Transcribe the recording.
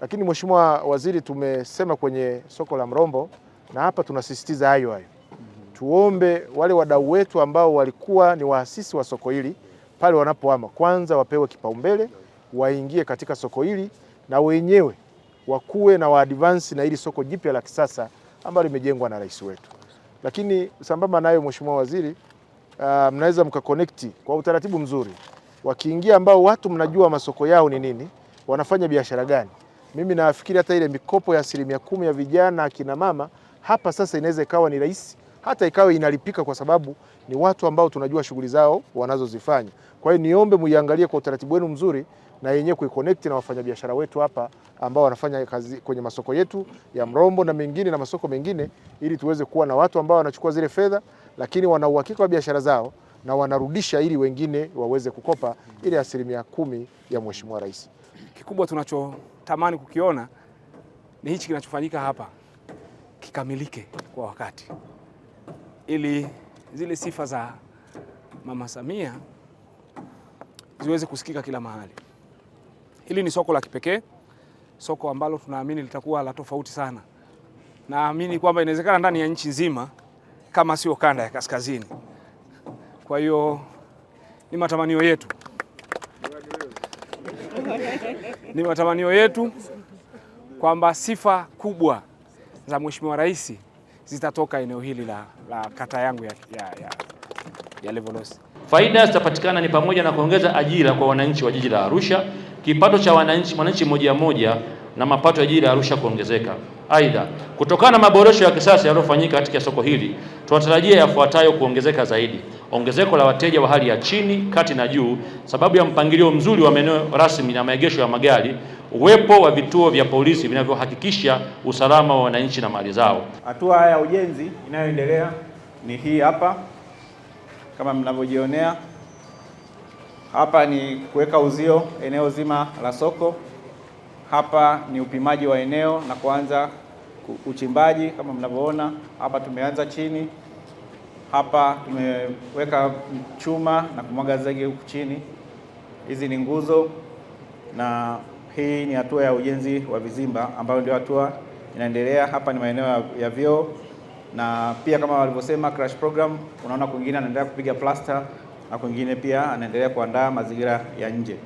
Lakini Mheshimiwa Waziri, tumesema kwenye soko la Mrombo na hapa tunasisitiza hayo. Tuombe wale wadau wetu ambao walikuwa ni waasisi wa soko hili pale wanapohama, kwanza wapewe kipaumbele, waingie katika soko hili na wenyewe wakuwe na waadvance na hili soko jipya la kisasa ambalo limejengwa na rais wetu. Lakini sambamba nayo, Mheshimiwa Waziri, mnaweza mkaconnect kwa utaratibu mzuri, wakiingia ambao watu mnajua masoko yao ni nini, wanafanya biashara gani. Mimi nafikiri hata ile mikopo ya 10% ya vijana akina mama hapa sasa inaweza ikawa ni rahisi, hata ikawa inalipika kwa sababu ni watu ambao tunajua shughuli zao wanazozifanya. Kwa hiyo niombe muiangalie kwa utaratibu wenu mzuri na yenyewe kuiconnect na wafanyabiashara wetu hapa ambao wanafanya kazi kwenye masoko yetu ya Mrombo na mengine na masoko mengine, ili tuweze kuwa na watu ambao wanachukua zile fedha lakini wana uhakika wa biashara zao na wanarudisha ili wengine waweze kukopa ile 10% ya Mheshimiwa Rais. Kikubwa tunachotamani kukiona ni hichi kinachofanyika hapa kikamilike kwa wakati, ili zile sifa za Mama Samia ziweze kusikika kila mahali. Hili ni soko la kipekee, soko ambalo tunaamini litakuwa la tofauti sana. Naamini kwamba inawezekana ndani ya nchi nzima kama sio kanda ya kaskazini. Kwa hiyo ni matamanio yetu, kwamba sifa kubwa za Mheshimiwa Rais zitatoka eneo hili la kata yangu ya Levolos. Faida zitapatikana ni pamoja na kuongeza ajira kwa wananchi wa jiji la Arusha, kipato cha mwananchi mmoja na mapato ya jiji la Arusha kuongezeka. Aidha, kutokana na maboresho ya kisasa yaliyofanyika katika soko hili, tunatarajia yafuatayo kuongezeka zaidi: ongezeko la wateja wa hali ya chini, kati na juu, sababu ya mpangilio mzuri wa maeneo rasmi na maegesho ya magari, uwepo wa vituo vya polisi vinavyohakikisha usalama wa wananchi na mali zao. Hatua ya ujenzi inayoendelea ni hii hapa, kama mnavyojionea hapa, ni kuweka uzio eneo zima la soko. Hapa ni upimaji wa eneo na kuanza uchimbaji. Kama mnavyoona hapa, tumeanza chini. Hapa tumeweka chuma na kumwaga zege huku chini. Hizi ni nguzo, na hii ni hatua ya ujenzi wa vizimba ambayo ndio hatua inaendelea. Hapa ni maeneo ya vyoo, na pia kama walivyosema crash program, unaona kwingine anaendelea kupiga plaster na kwingine pia anaendelea kuandaa mazingira ya nje.